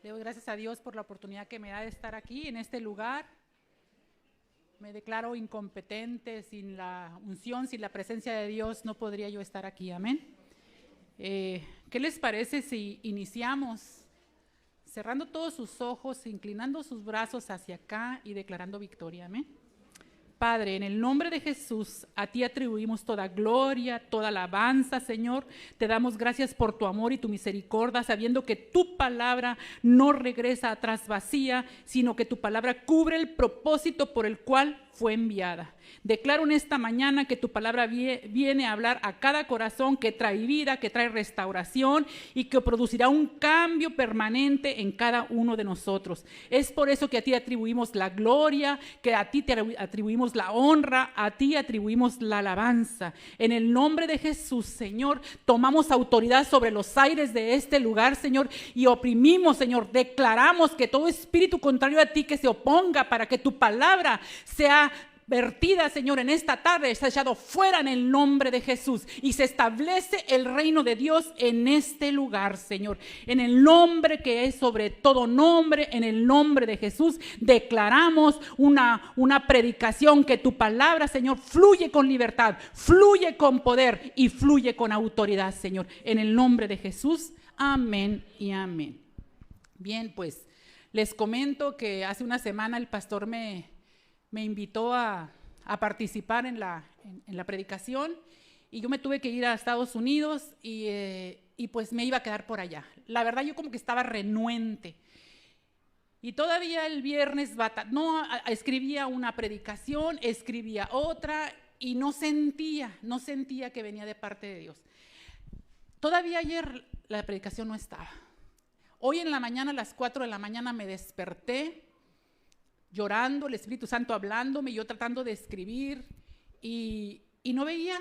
Le doy gracias a Dios por la oportunidad que me da de estar aquí, en este lugar. Me declaro incompetente, sin la unción, sin la presencia de Dios, no podría yo estar aquí, amén. ¿Qué les parece si iniciamos cerrando todos sus ojos, inclinando sus brazos hacia acá y declarando victoria, amén? Padre, en el nombre de Jesús, a ti atribuimos toda gloria, toda alabanza, Señor. Te damos gracias por tu amor y tu misericordia, sabiendo que tu palabra no regresa atrás vacía, sino que tu palabra cubre el propósito por el cual fue enviada. Declaro en esta mañana que tu palabra viene a hablar a cada corazón, que trae vida, que trae restauración y que producirá un cambio permanente en cada uno de nosotros. Es por eso que a ti atribuimos la gloria, que a ti te atribuimos la honra, a ti atribuimos la alabanza. En el nombre de Jesús, Señor, tomamos autoridad sobre los aires de este lugar, Señor, y oprimimos, Señor, declaramos que todo espíritu contrario a ti que se oponga para que tu palabra sea vertida, Señor, en esta tarde, está echado fuera en el nombre de Jesús y se establece el reino de Dios en este lugar, Señor. En el nombre que es sobre todo nombre, en el nombre de Jesús, declaramos una predicación que tu palabra, Señor, fluye con libertad, fluye con poder y fluye con autoridad, Señor. En el nombre de Jesús, amén y amén. Bien, pues les comento que hace una semana el pastor me invitó a participar en la predicación y yo me tuve que ir a Estados Unidos y pues me iba a quedar por allá. La verdad yo como que estaba renuente y todavía el viernes escribía una predicación, escribía otra y no sentía que venía de parte de Dios. Todavía ayer la predicación no estaba. Hoy en la mañana a las 4 de la mañana me desperté llorando, el Espíritu Santo hablándome, yo tratando de escribir y no veía.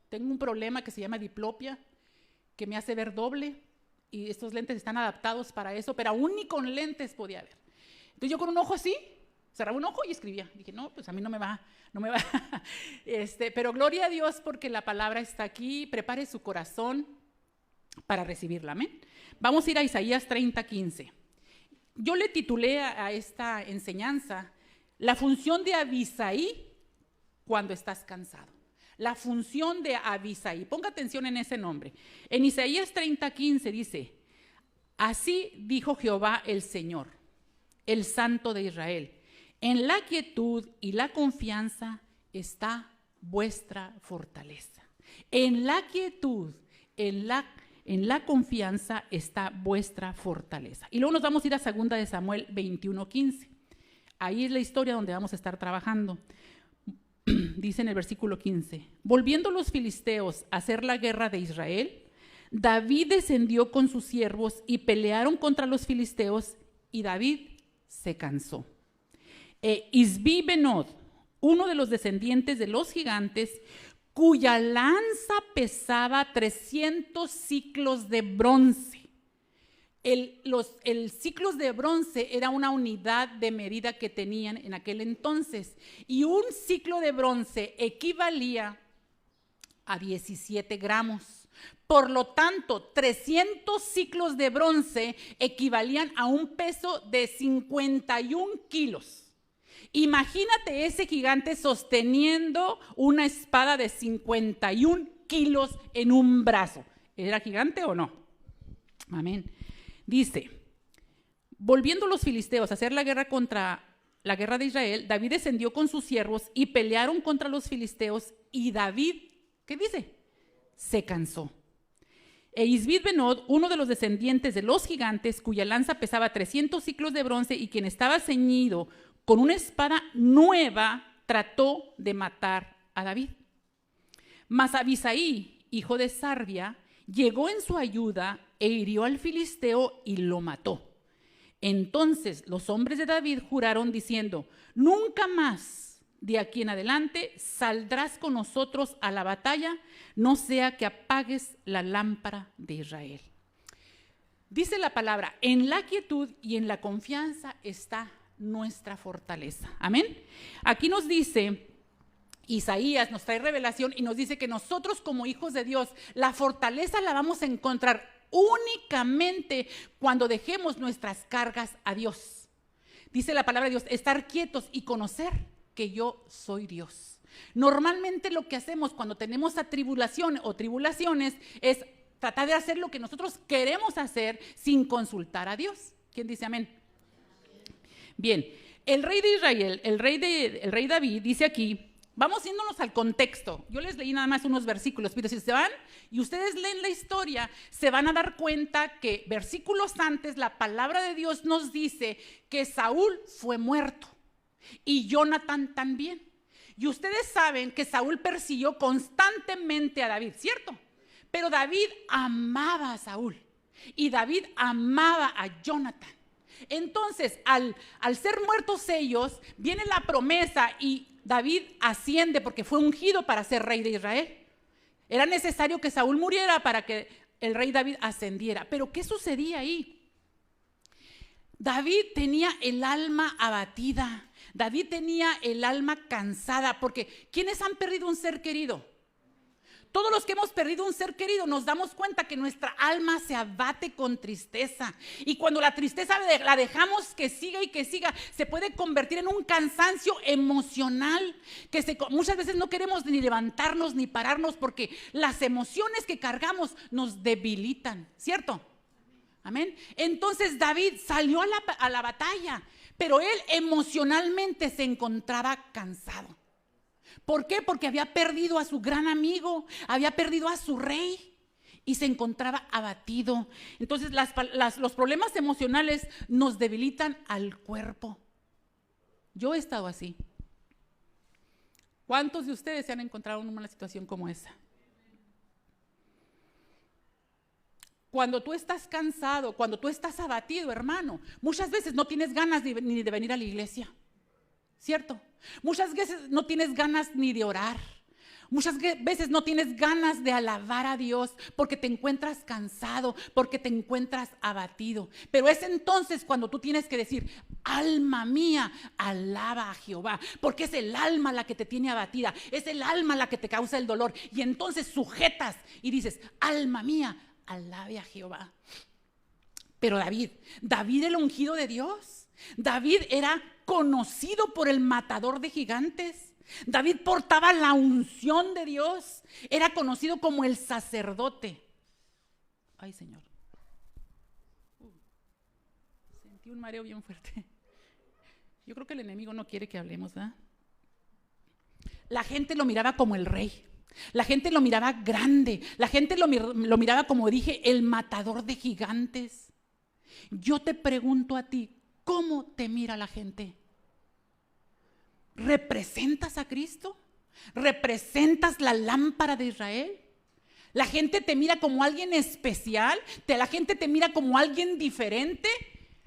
Tengo un problema que se llama diplopia, que me hace ver doble y estos lentes están adaptados para eso, pero aún ni con lentes podía ver. Entonces yo con un ojo así, cerraba un ojo y escribía. Dije, no, pues a mí no me va. Pero gloria a Dios porque la palabra está aquí. Prepare su corazón para recibirla, amén. Vamos a ir a Isaías 30:15. Yo le titulé a esta enseñanza la función de Abisaí cuando estás cansado. La función de Abisaí. Ponga atención en ese nombre. En Isaías 30:15 dice: así dijo Jehová el Señor, el Santo de Israel: en la quietud y la confianza está vuestra fortaleza. En la quietud, en la confianza está vuestra fortaleza. Y luego nos vamos a ir a 2 de Samuel 21:15. Ahí es la historia donde vamos a estar trabajando. Dice en el versículo 15: volviendo los filisteos a hacer la guerra de Israel, David descendió con sus siervos y pelearon contra los filisteos y David se cansó. Isbi-Benod, uno de los descendientes de los gigantes, cuya lanza pesaba 300 ciclos de bronce. El ciclos de bronce era una unidad de medida que tenían en aquel entonces, y un ciclo de bronce equivalía a 17 gramos. Por lo tanto, 300 ciclos de bronce equivalían a un peso de 51 kilos. Imagínate ese gigante sosteniendo una espada de 51 kilos en un brazo. ¿Era gigante o no? Amén. Dice: volviendo los filisteos a hacer la guerra de Israel, David descendió con sus siervos y pelearon contra los filisteos y David, ¿qué dice? Se cansó. Isbi-Benod, uno de los descendientes de los gigantes, cuya lanza pesaba 300 ciclos de bronce y quien estaba ceñido con una espada nueva, trató de matar a David. Mas Abisaí, hijo de Sarbia, llegó en su ayuda e hirió al filisteo y lo mató. Entonces los hombres de David juraron diciendo: nunca más de aquí en adelante saldrás con nosotros a la batalla, no sea que apagues la lámpara de Israel. Dice la palabra: en la quietud y en la confianza está nuestra fortaleza. Amén. Aquí nos dice Isaías, nos trae revelación y nos dice que nosotros como hijos de Dios, la fortaleza la vamos a encontrar únicamente cuando dejemos nuestras cargas a Dios. Dice la palabra de Dios, estar quietos y conocer que yo soy Dios. Normalmente lo que hacemos cuando tenemos atribulación o tribulaciones es tratar de hacer lo que nosotros queremos hacer sin consultar a Dios. ¿Quién dice amén? Bien, el rey de Israel, el rey David dice aquí, vamos yéndonos al contexto. Yo les leí nada más unos versículos, pero si se van y ustedes leen la historia, se van a dar cuenta que versículos antes la palabra de Dios nos dice que Saúl fue muerto y Jonatán también. Y ustedes saben que Saúl persiguió constantemente a David, ¿cierto? Pero David amaba a Saúl y David amaba a Jonatán. Entonces, al ser muertos ellos, viene la promesa y David asciende porque fue ungido para ser rey de Israel. Era necesario que Saúl muriera para que el rey David ascendiera. Pero ¿qué sucedía ahí? David tenía el alma abatida. David tenía el alma cansada, porque ¿quiénes han perdido un ser querido? Todos los que hemos perdido un ser querido nos damos cuenta que nuestra alma se abate con tristeza. Y cuando la tristeza la dejamos que siga y que siga, se puede convertir en un cansancio emocional, que muchas veces no queremos ni levantarnos ni pararnos porque las emociones que cargamos nos debilitan, ¿cierto? Amén. Entonces David salió a la batalla, pero él emocionalmente se encontraba cansado. ¿Por qué? Porque había perdido a su gran amigo, había perdido a su rey y se encontraba abatido. Entonces los problemas emocionales nos debilitan al cuerpo. Yo he estado así. ¿Cuántos de ustedes se han encontrado en una situación como esa? Cuando tú estás cansado, cuando tú estás abatido, hermano, muchas veces no tienes ganas ni de venir a la iglesia, ¿cierto? Muchas veces no tienes ganas ni de orar. Muchas veces no tienes ganas de alabar a Dios porque te encuentras cansado, porque te encuentras abatido. Pero es entonces cuando tú tienes que decir, alma mía, alaba a Jehová, porque es el alma la que te tiene abatida, es el alma la que te causa el dolor. Y entonces sujetas y dices, alma mía, alabe a Jehová. Pero David el ungido de Dios, David era conocido por el matador de gigantes. David portaba la unción de Dios, era conocido como el sacerdote. Ay, Señor, sentí un mareo bien fuerte. Yo creo que el enemigo no quiere que hablemos, ¿verdad? La gente lo miraba como el rey. La gente lo miraba grande, la gente lo miraba, como dije, el matador de gigantes. Yo te pregunto a ti, ¿cómo te mira la gente? ¿Representas a Cristo? ¿Representas la lámpara de Israel? ¿La gente te mira como alguien especial? ¿La gente te mira como alguien diferente?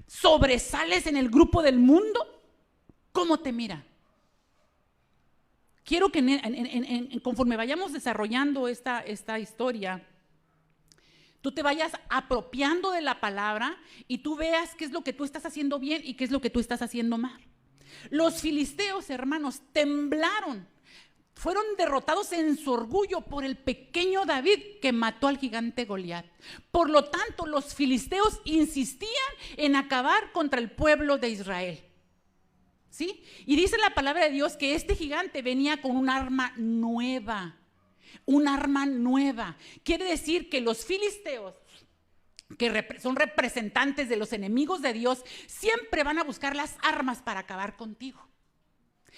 ¿Sobresales en el grupo del mundo? ¿Cómo te mira? Quiero que conforme vayamos desarrollando esta historia, tú te vayas apropiando de la palabra y tú veas qué es lo que tú estás haciendo bien y qué es lo que tú estás haciendo mal. Los filisteos, hermanos, temblaron, fueron derrotados en su orgullo por el pequeño David que mató al gigante Goliat. Por lo tanto, los filisteos insistían en acabar contra el pueblo de Israel. ¿Sí? Y dice la palabra de Dios que este gigante venía con un arma nueva. Un arma nueva. Quiere decir que los filisteos, que son representantes de los enemigos de Dios, siempre van a buscar las armas para acabar contigo.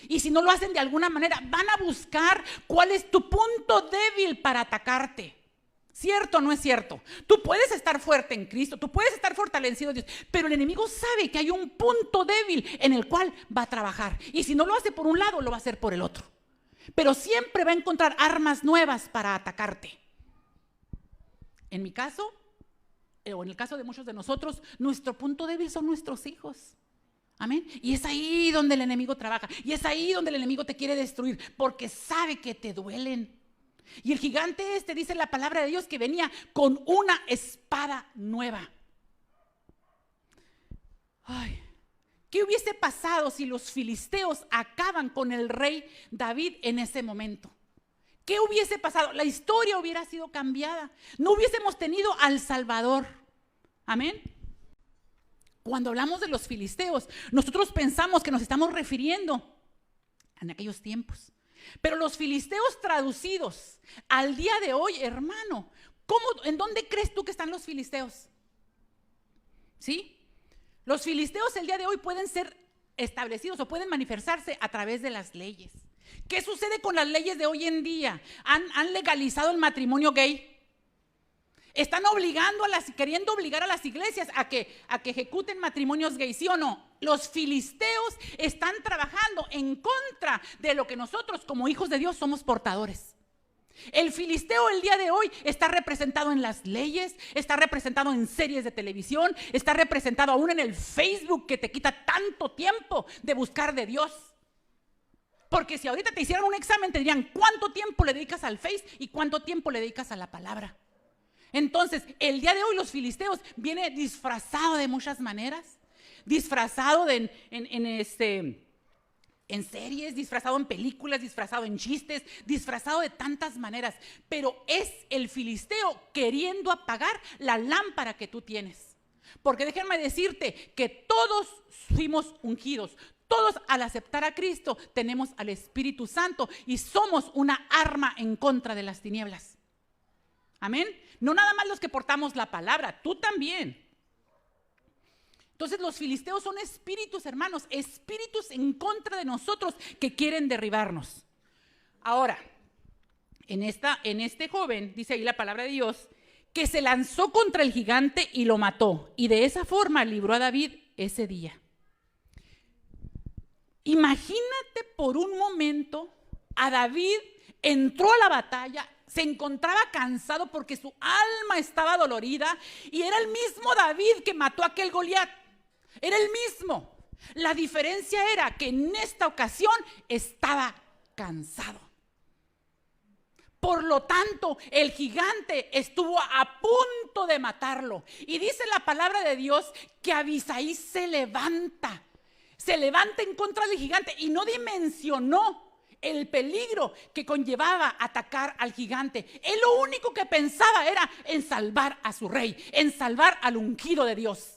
Y si no lo hacen de alguna manera, van a buscar cuál es tu punto débil para atacarte. ¿Cierto o no es cierto? Tú puedes estar fuerte en Cristo, tú puedes estar fortalecido en Dios, pero el enemigo sabe que hay un punto débil en el cual va a trabajar. Y si no lo hace por un lado, lo va a hacer por el otro. Pero siempre va a encontrar armas nuevas para atacarte. En mi caso, o en el caso de muchos de nosotros, nuestro punto débil son nuestros hijos. Amén. Y es ahí donde el enemigo trabaja. Y es ahí donde el enemigo te quiere destruir, porque sabe que te duelen. Y el gigante dice la palabra de Dios, que venía con una espada nueva. Ay, ¿qué hubiese pasado si los filisteos acaban con el rey David en ese momento? ¿qué hubiese pasado? La historia hubiera sido cambiada. No hubiésemos tenido al Salvador. Amén. Cuando hablamos de los filisteos, nosotros pensamos que nos estamos refiriendo en aquellos tiempos. Pero los filisteos traducidos al día de hoy, hermano, ¿en dónde crees tú que están los filisteos? ¿Sí? Los filisteos el día de hoy pueden ser establecidos o pueden manifestarse a través de las leyes. ¿Qué sucede con las leyes de hoy en día? Han legalizado el matrimonio gay. Están queriendo obligar a las iglesias a que ejecuten matrimonios gays, ¿sí o no? Los filisteos están trabajando en contra de lo que nosotros como hijos de Dios somos portadores. El filisteo el día de hoy está representado en las leyes, está representado en series de televisión, está representado aún en el Facebook, que te quita tanto tiempo de buscar de Dios. Porque si ahorita te hicieran un examen, te dirían cuánto tiempo le dedicas al Face y cuánto tiempo le dedicas a la palabra. Entonces, el día de hoy los filisteos viene disfrazado de muchas maneras, disfrazado en series, disfrazado en películas, disfrazado en chistes, disfrazado de tantas maneras, pero es el filisteo queriendo apagar la lámpara que tú tienes. Porque déjenme decirte que todos fuimos ungidos, todos al aceptar a Cristo tenemos al Espíritu Santo y somos una arma en contra de las tinieblas. Amén. No nada más los que portamos la palabra, tú también. Entonces los filisteos son espíritus, hermanos, espíritus en contra de nosotros que quieren derribarnos. Ahora, en este joven, dice ahí la palabra de Dios, que se lanzó contra el gigante y lo mató. Y de esa forma libró a David ese día. Imagínate por un momento, a David entró a la batalla, se encontraba cansado porque su alma estaba dolorida y era el mismo David que mató a aquel Goliat. Era el mismo. La diferencia era que en esta ocasión estaba cansado. Por lo tanto, el gigante estuvo a punto de matarlo. Y dice la palabra de Dios que Abisai se levanta en contra del gigante y no dimensionó el peligro que conllevaba atacar al gigante. Él lo único que pensaba era en salvar a su rey, en salvar al ungido de Dios.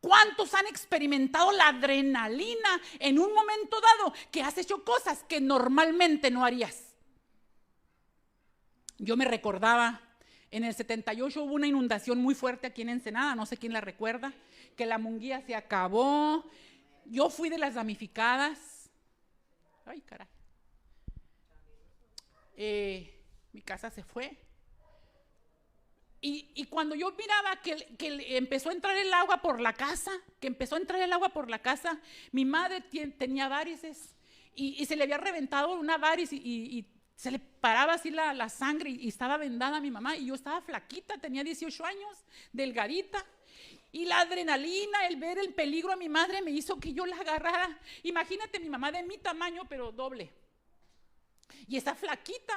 ¿Cuántos han experimentado la adrenalina en un momento dado que has hecho cosas que normalmente no harías? Yo me recordaba, en el 78 hubo una inundación muy fuerte aquí en Ensenada, no sé quién la recuerda, que la Munguía se acabó. Yo fui de las damnificadas. Ay, caray. Mi casa se fue. Y cuando yo miraba que empezó a entrar el agua por la casa, mi madre tenía varices y se le había reventado una variz y se le paraba así la sangre y estaba vendada mi mamá. Y yo estaba flaquita, tenía 18 años, delgadita. Y la adrenalina, el ver el peligro a mi madre me hizo que yo la agarrara. Imagínate, mi mamá de mi tamaño, pero doble. Y esa flaquita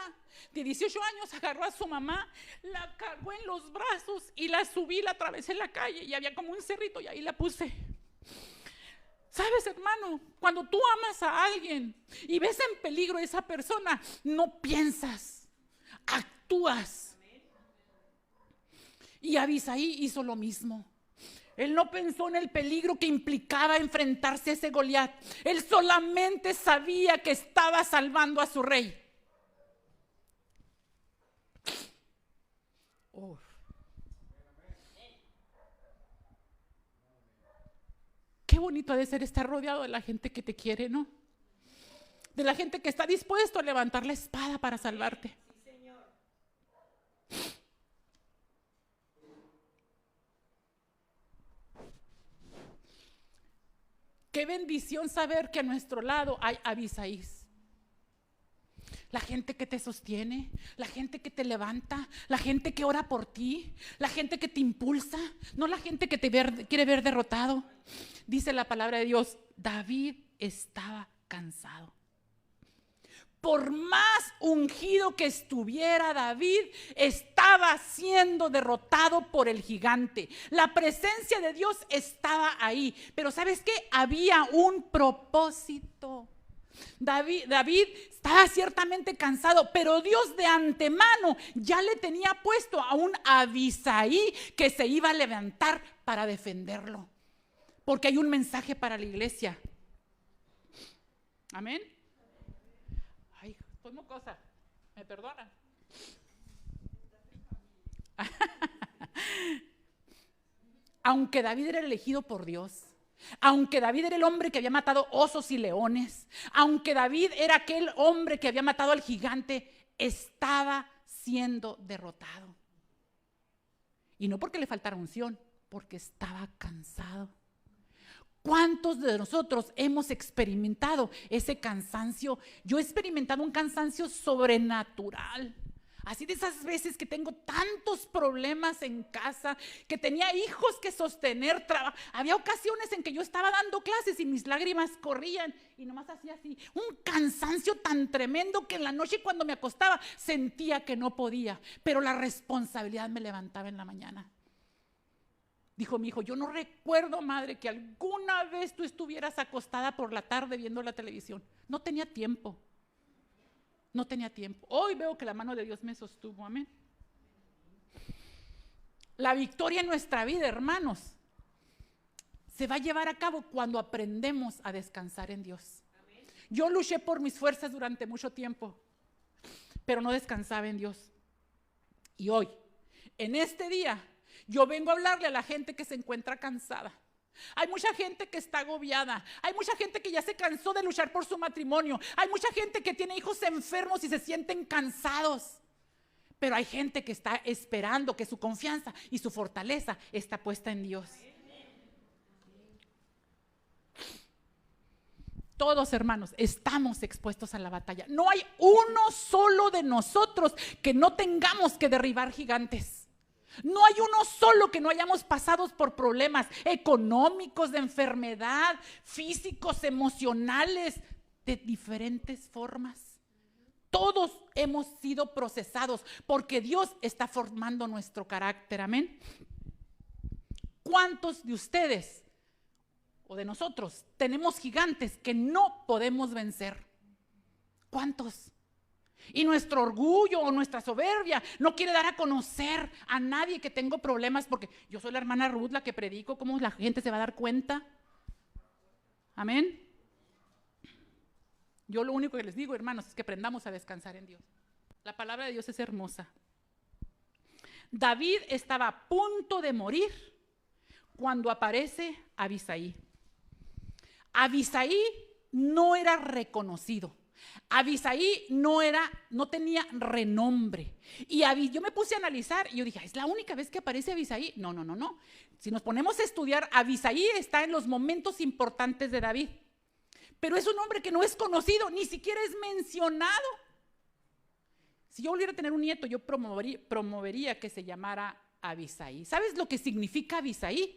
de 18 años agarró a su mamá, la cargó en los brazos y la subí, la atravesé la calle y había como un cerrito y ahí la puse. ¿Sabes, hermano? Cuando tú amas a alguien y ves en peligro a esa persona, no piensas, actúas. Y Abisai hizo lo mismo. Él no pensó en el peligro que implicaba enfrentarse a ese Goliat. Él solamente sabía que estaba salvando a su rey. Oh. Qué bonito ha de ser estar rodeado de la gente que te quiere, ¿no? De la gente que está dispuesto a levantar la espada para salvarte. Qué bendición saber que a nuestro lado hay Abisaís. La gente que te sostiene, la gente que te levanta, la gente que ora por ti, la gente que te impulsa, no la gente que te quiere ver derrotado. Dice la palabra de Dios, David estaba cansado. Por más ungido que estuviera David, estaba siendo derrotado por el gigante. La presencia de Dios estaba ahí. Pero ¿sabes qué? Había un propósito. David estaba ciertamente cansado, pero Dios de antemano ya le tenía puesto a un Abisai que se iba a levantar para defenderlo. Porque hay un mensaje para la iglesia. Amén. Ay, estoy mocosa. ¿Me perdonan? Aunque David era elegido por Dios, aunque David era el hombre que había matado osos y leones, aunque David era aquel hombre que había matado al gigante, estaba siendo derrotado. Y no porque le faltara unción, porque estaba cansado. ¿Cuántos de nosotros hemos experimentado ese cansancio? Yo he experimentado un cansancio sobrenatural. Así de esas veces que tengo tantos problemas en casa, que tenía hijos que sostener, había ocasiones en que yo estaba dando clases y mis lágrimas corrían y nomás hacía así, un cansancio tan tremendo que en la noche cuando me acostaba sentía que no podía, pero la responsabilidad me levantaba en la mañana. Dijo mi hijo, yo no recuerdo, madre, que alguna vez tú estuvieras acostada por la tarde viendo la televisión. No tenía tiempo. No tenía tiempo. Hoy veo que la mano de Dios me sostuvo. Amén. La victoria en nuestra vida, hermanos, se va a llevar a cabo cuando aprendemos a descansar en Dios. Yo luché por mis fuerzas durante mucho tiempo, pero no descansaba en Dios. Y hoy, en este día, yo vengo a hablarle a la gente que se encuentra cansada. Hay mucha gente que está agobiada. Hay mucha gente que ya se cansó de luchar por su matrimonio. Hay mucha gente que tiene hijos enfermos y se sienten cansados. Pero hay gente que está esperando que su confianza y su fortaleza está puesta en Dios. Todos, hermanos, estamos expuestos a la batalla. No hay uno solo de nosotros que no tengamos que derribar gigantes. No hay uno solo que no hayamos pasado por problemas económicos, de enfermedad, físicos, emocionales, de diferentes formas. Todos hemos sido procesados porque Dios está formando nuestro carácter. Amén. ¿Cuántos de ustedes o de nosotros tenemos gigantes que no podemos vencer? ¿Cuántos? Y nuestro orgullo o nuestra soberbia no quiere dar a conocer a nadie que tengo problemas, porque yo soy la hermana Ruth la que predico. ¿Cómo la gente se va a dar cuenta? Amén. Yo lo único que les digo, hermanos, es que aprendamos a descansar en Dios. La palabra de Dios es hermosa. David estaba a punto de morir cuando aparece Abisai. Abisai no era reconocido. Abisai no tenía renombre. Y yo me puse a analizar y yo dije, ¿es la única vez que aparece Abisai? No. Si nos ponemos a estudiar, Abisai está en los momentos importantes de David. Pero es un hombre que no es conocido, ni siquiera es mencionado. Si yo volviera a tener un nieto, yo promovería que se llamara Abisai. ¿Sabes lo que significa Abisai?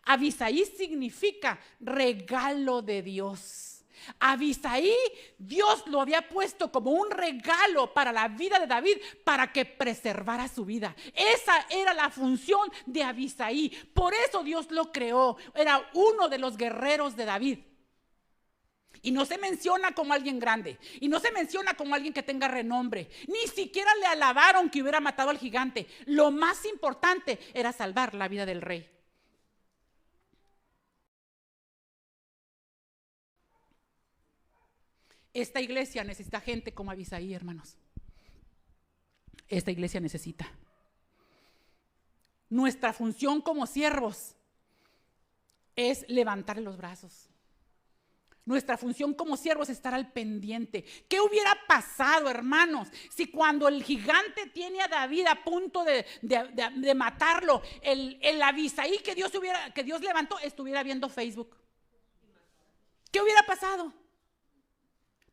Abisai significa regalo de Dios. Abisai, Dios lo había puesto como un regalo para la vida de David, para que preservara su vida. Esa era la función de Abisai. Por eso Dios lo creó. Era uno de los guerreros de David. Y no se menciona como alguien grande. Y no se menciona como alguien que tenga renombre. Ni siquiera le alabaron que hubiera matado al gigante. Lo más importante era salvar la vida del rey. Esta iglesia necesita gente como Abisai, hermanos. Esta iglesia necesita. Nuestra función como siervos es levantar los brazos. Nuestra función como siervos es estar al pendiente. ¿Qué hubiera pasado, hermanos, si cuando el gigante tiene a David a punto de matarlo, el Abisai que Dios levantó estuviera viendo Facebook? ¿Qué hubiera pasado?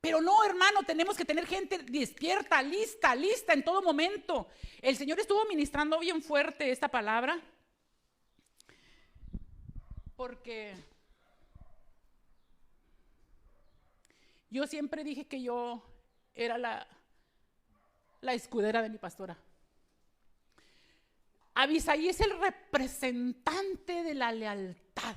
Pero no, hermano, tenemos que tener gente despierta, lista en todo momento. El Señor estuvo ministrando bien fuerte esta palabra, porque yo siempre dije que yo era la escudera de mi pastora. Abisai es el representante de la lealtad.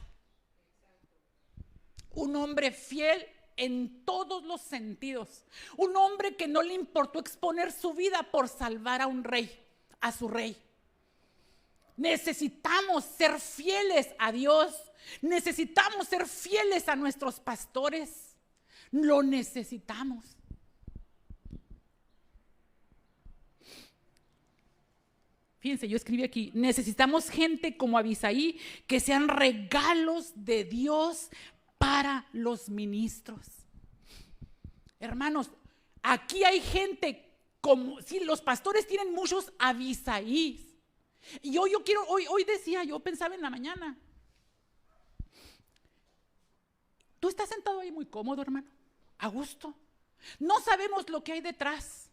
Un hombre fiel en todos los sentidos. Un hombre que no le importó exponer su vida por salvar a un rey, a su rey. Necesitamos ser fieles a Dios. Necesitamos ser fieles a nuestros pastores. Lo necesitamos. Fíjense, yo escribí aquí, necesitamos gente como Abisaí que sean regalos de Dios para los ministros. Hermanos, aquí hay gente como, sí, los pastores tienen muchos Abisaís. Y hoy decía, yo pensaba en la mañana, tú estás sentado ahí muy cómodo, hermano, a gusto. No sabemos lo que hay detrás.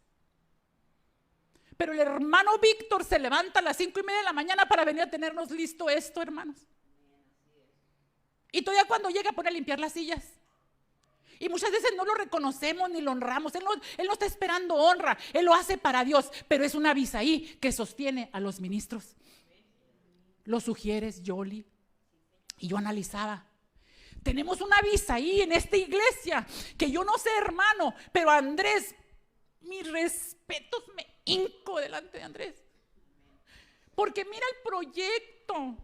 Pero el hermano Víctor se levanta a las 5:30 de la mañana para venir a tenernos listo esto, hermanos. Y todavía cuando llega pone a limpiar las sillas. Y muchas veces no lo reconocemos ni lo honramos. Él no está esperando honra. Él lo hace para Dios. Pero es una Abisaí que sostiene a los ministros. Lo sugieres, Yoli. Y yo analizaba. Tenemos una Abisaí en esta iglesia que yo no sé, hermano, pero Andrés, mis respetos, me hinco delante de Andrés. Porque mira el proyecto.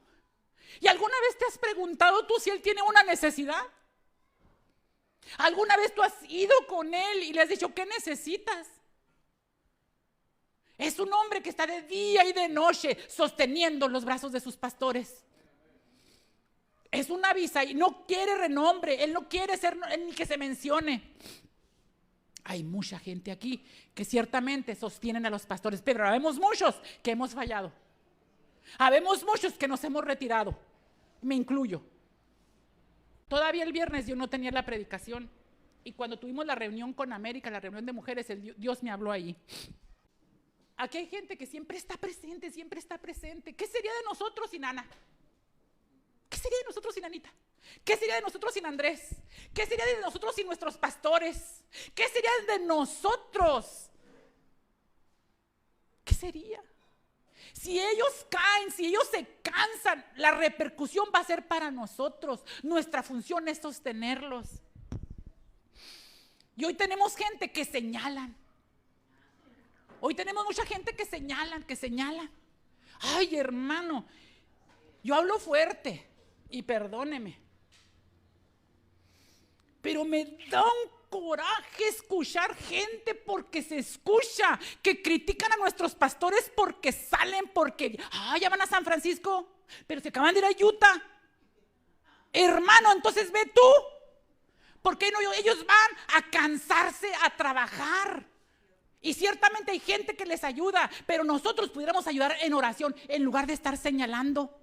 ¿Y alguna vez te has preguntado tú si él tiene una necesidad? ¿Alguna vez tú has ido con él y le has dicho qué necesitas? Es un hombre que está de día y de noche sosteniendo los brazos de sus pastores. Es una Abisaí, no quiere renombre, él no quiere ser ni que se mencione. Hay mucha gente aquí que ciertamente sostienen a los pastores, pero habemos muchos que hemos fallado. Habemos muchos que nos hemos retirado, me incluyo. Todavía el viernes yo no tenía la predicación y cuando tuvimos la reunión con América, la reunión de mujeres, Dios me habló ahí. Aquí hay gente que siempre está presente, siempre está presente. ¿Qué sería de nosotros sin Ana? ¿Qué sería de nosotros sin Anita? ¿Qué sería de nosotros sin Andrés? ¿Qué sería de nosotros sin nuestros pastores? ¿Qué sería de nosotros? ¿Qué sería? Si ellos caen, si ellos se cansan, la repercusión va a ser para nosotros. Nuestra función es sostenerlos. Y hoy tenemos gente que señalan. Hoy tenemos mucha gente que señalan. Ay, hermano, yo hablo fuerte y perdóneme. Pero me da un coraje escuchar gente porque se escucha, que critican a nuestros pastores porque salen, porque ya van a San Francisco, pero se acaban de ir a Utah. Hermano, entonces ve tú. ¿Por qué no ellos van a cansarse a trabajar? Y ciertamente hay gente que les ayuda, pero nosotros pudiéramos ayudar en oración en lugar de estar señalando.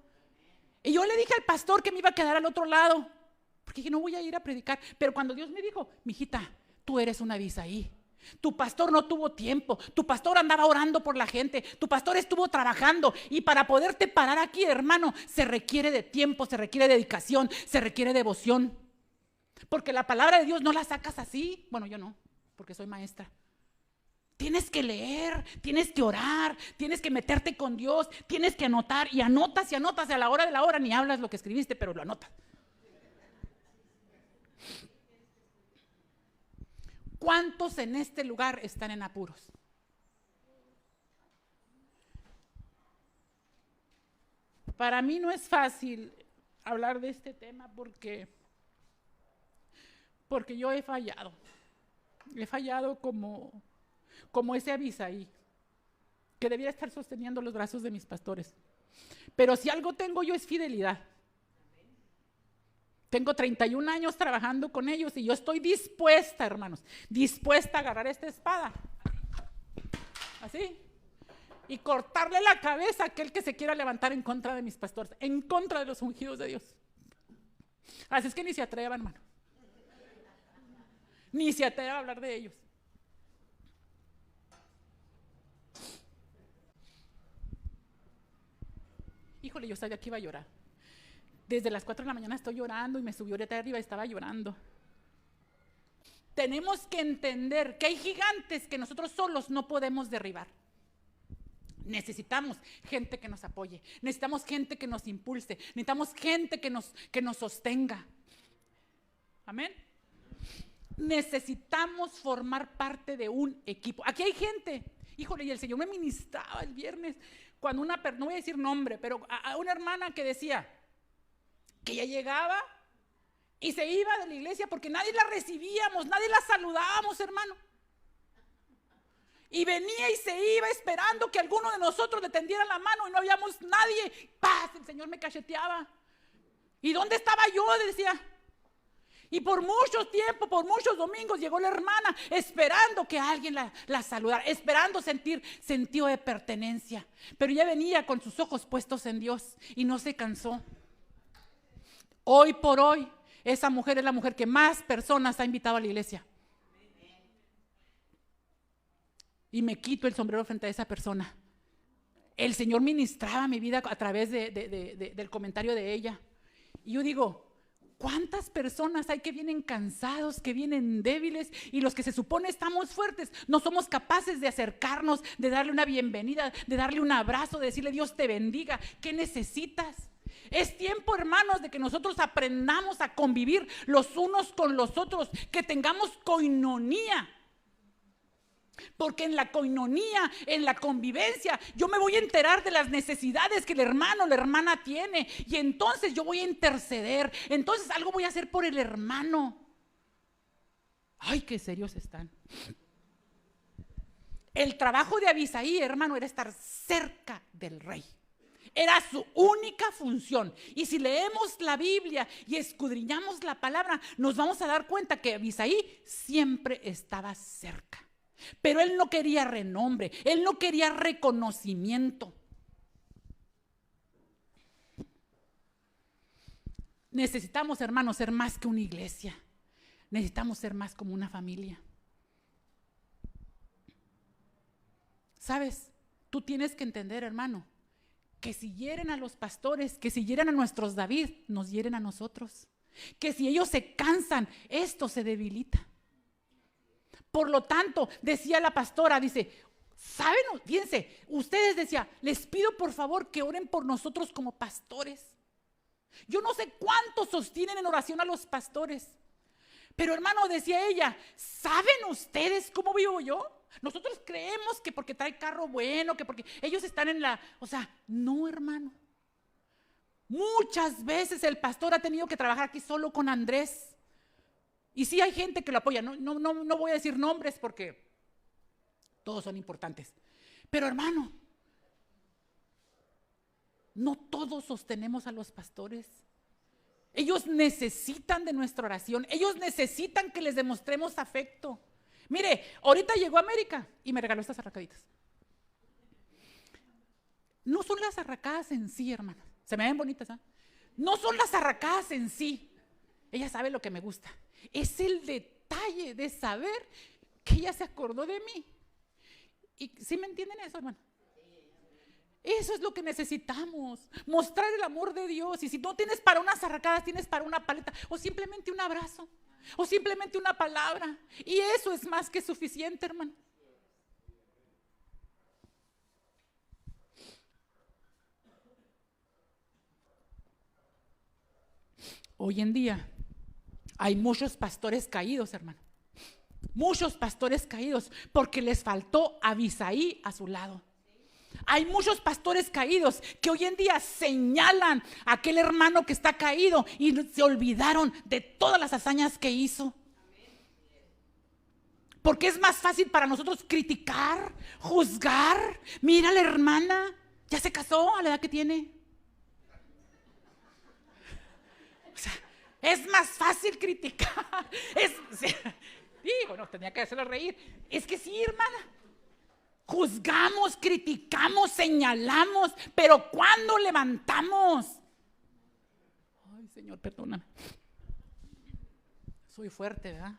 Y yo le dije al pastor que me iba a quedar al otro lado, porque dije, no voy a ir a predicar. Pero cuando Dios me dijo, mijita, tú eres una Abisaí. Tu pastor no tuvo tiempo. Tu pastor andaba orando por la gente. Tu pastor estuvo trabajando. Y para poderte parar aquí, hermano, se requiere de tiempo, se requiere de dedicación, se requiere devoción. Porque la palabra de Dios no la sacas así. Bueno, yo no, porque soy maestra. Tienes que leer, tienes que orar, tienes que meterte con Dios, tienes que anotar. Y anotas y anotas. Y a la hora de la hora ni hablas lo que escribiste, pero lo anotas. ¿Cuántos en este lugar están en apuros? Para mí no es fácil hablar de este tema porque yo he fallado. He fallado como ese Abisaí, que debía estar sosteniendo los brazos de mis pastores. Pero si algo tengo yo es fidelidad. Tengo 31 años trabajando con ellos y yo estoy dispuesta, hermanos, dispuesta a agarrar esta espada, así, y cortarle la cabeza a aquel que se quiera levantar en contra de mis pastores, en contra de los ungidos de Dios. Así es que ni se atreva, hermano. Ni se atreva a hablar de ellos. Híjole, yo sabía que iba a llorar. Desde las 4 de la mañana estoy llorando y me subió ahorita arriba y estaba llorando. Tenemos que entender que hay gigantes que nosotros solos no podemos derribar. Necesitamos gente que nos apoye, necesitamos gente que nos impulse, necesitamos gente que nos sostenga. Amén. necesitamos formar parte de un equipo. Aquí hay gente, híjole, y el Señor me ministraba el viernes cuando no voy a decir nombre, pero a una hermana que decía que ella llegaba y se iba de la iglesia porque nadie la recibíamos, nadie la saludábamos, hermano. Y venía y se iba esperando que alguno de nosotros le tendiera la mano y no habíamos nadie. ¡Paz! El Señor me cacheteaba. ¿Y dónde estaba yo? Decía. Y por mucho tiempo, por muchos domingos llegó la hermana esperando que alguien la saludara, esperando sentir sentido de pertenencia. Pero ella venía con sus ojos puestos en Dios y no se cansó. Hoy por hoy, esa mujer es la mujer que más personas ha invitado a la iglesia. Y me quito el sombrero frente a esa persona. El Señor ministraba mi vida a través del comentario de ella. Y yo digo, ¿cuántas personas hay que vienen cansados, que vienen débiles, y los que se supone estamos fuertes no somos capaces de acercarnos, de darle una bienvenida, de darle un abrazo, de decirle Dios te bendiga? ¿Qué necesitas? Es tiempo, hermanos, de que nosotros aprendamos a convivir los unos con los otros, que tengamos coinonía. Porque en la coinonía, en la convivencia, yo me voy a enterar de las necesidades que el hermano o la hermana tiene, y entonces yo voy a interceder, entonces algo voy a hacer por el hermano. Ay, qué serios están. El trabajo de Abisaí, hermano, era estar cerca del rey. Era su única función. Y si leemos la Biblia y escudriñamos la palabra, nos vamos a dar cuenta que Abisaí siempre estaba cerca. Pero él no quería renombre, él no quería reconocimiento. Necesitamos, hermanos, ser más que una iglesia. Necesitamos ser más como una familia. ¿Sabes? Tú tienes que entender, hermano, que si hieren a los pastores, que si hieren a nuestros David, nos hieren a nosotros. Que si ellos se cansan, esto se debilita. Por lo tanto, decía la pastora, dice, ¿saben? Fíjense, ustedes decía, les pido por favor que oren por nosotros como pastores. Yo no sé cuánto sostienen en oración a los pastores, pero hermano, decía ella, ¿saben ustedes cómo vivo yo? Nosotros creemos que porque trae carro bueno, que porque ellos están en la, no, hermano. Muchas veces el pastor ha tenido que trabajar aquí solo con Andrés. Y sí hay gente que lo apoya, no voy a decir nombres porque todos son importantes. Pero hermano, no todos sostenemos a los pastores. Ellos necesitan de nuestra oración, ellos necesitan que les demostremos afecto. Mire, ahorita llegó a América y me regaló estas arracaditas. No son las arracadas en sí, hermano. Se me ven bonitas, ¿eh? No son las arracadas en sí. Ella sabe lo que me gusta. Es el detalle de saber que ella se acordó de mí. ¿Y sí me entienden eso, hermano? Eso es lo que necesitamos, mostrar el amor de Dios. Y si no tienes para unas arracadas, tienes para una paleta, o simplemente un abrazo, o simplemente una palabra. Y eso es más que suficiente, hermano. Hoy en día hay muchos pastores caídos, hermano. Muchos pastores caídos porque les faltó Abisaí a su lado. Hay muchos pastores caídos que hoy en día señalan a aquel hermano que está caído y se olvidaron de todas las hazañas que hizo. Porque es más fácil para nosotros criticar, juzgar. Mira, la hermana ya se casó a la edad que tiene. O sea, es más fácil criticar. Digo, no, tenía que hacerlo reír. Es que sí, hermana. Juzgamos, criticamos, señalamos, pero ¿cuándo levantamos? Ay, Señor, perdóname. Soy fuerte, ¿verdad?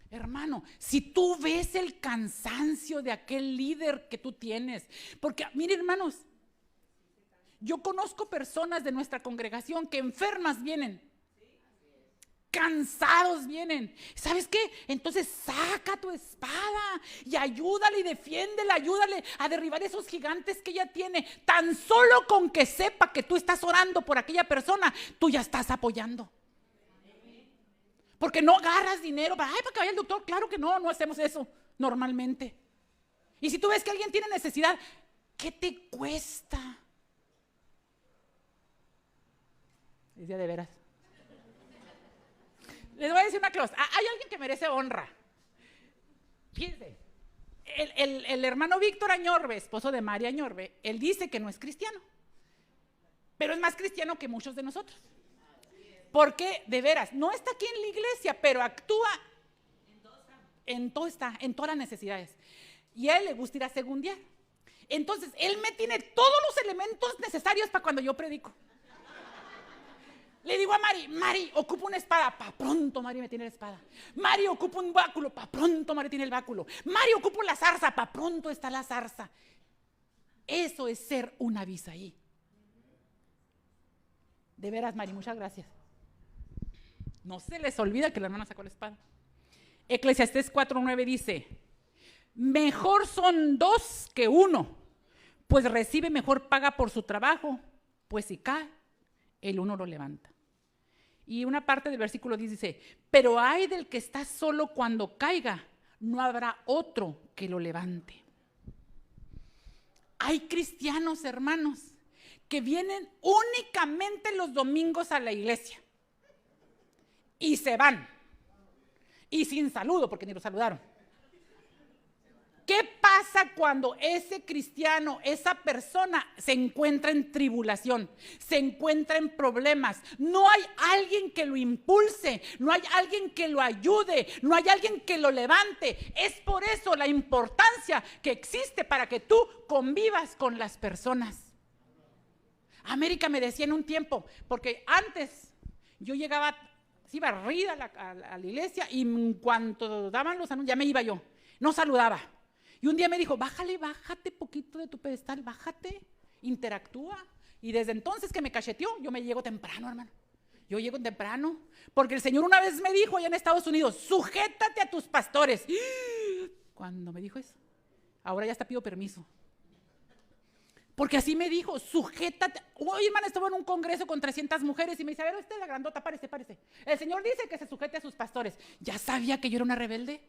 Hermano, si tú ves el cansancio de aquel líder que tú tienes, porque miren, hermanos, yo conozco personas de nuestra congregación que enfermas vienen, cansados vienen. ¿Sabes qué? Entonces saca tu espada y ayúdale y defiéndela, ayúdale a derribar esos gigantes que ella tiene. Tan solo con que sepa que tú estás orando por aquella persona, tú ya estás apoyando. Porque no agarras dinero para que vaya al doctor. Claro que no hacemos eso normalmente. Y si tú ves que alguien tiene necesidad, ¿qué te cuesta? Es día de veras. Les voy a decir una cosa. Hay alguien que merece honra. Fíjense, el hermano Víctor Añorbe, esposo de María Añorbe, él dice que no es cristiano, pero es más cristiano que muchos de nosotros. Porque, de veras, no está aquí en la iglesia, pero actúa en todas las necesidades. Y a él le gusta ir a segundiar. Entonces, él me tiene todos los elementos necesarios para cuando yo predico. Le digo a Mari, ocupa una espada. Pa' pronto Mari me tiene la espada. Mari, ocupa un báculo. Pa' pronto Mari tiene el báculo. Mari, ocupa la zarza. Pa' pronto está la zarza. Eso es ser una Abisaí. De veras, Mari, muchas gracias. No se les olvida que la hermana sacó la espada. Eclesiastés 4:9 dice: mejor son 2 que 1, pues recibe mejor paga por su trabajo, pues si cae, el uno lo levanta. Y una parte del versículo 10 dice: pero ay del que está solo cuando caiga, no habrá otro que lo levante. Hay cristianos, hermanos, que vienen únicamente los domingos a la iglesia y se van, y sin saludo, porque ni lo saludaron. ¿Qué pasa cuando ese cristiano, esa persona se encuentra en tribulación, se encuentra en problemas? No hay alguien que lo impulse, no hay alguien que lo ayude, no hay alguien que lo levante. Es por eso la importancia que existe para que tú convivas con las personas. América me decía en un tiempo, porque antes yo llegaba, iba barrida a la iglesia, y en cuanto daban los anuncios ya me iba yo, no saludaba. Y un día me dijo: bájate poquito de tu pedestal, bájate, interactúa. Y desde entonces que me cacheteó, yo me llego temprano, hermano. Yo llego temprano, porque el Señor una vez me dijo allá en Estados Unidos: sujétate a tus pastores. Cuando me dijo eso, ahora ya hasta pido permiso. Porque así me dijo: sujétate. Hoy, hermano, estaba en un congreso con 300 mujeres y me dice: a ver, usted la grandota, párese. El Señor dice que se sujete a sus pastores. Ya sabía que yo era una rebelde.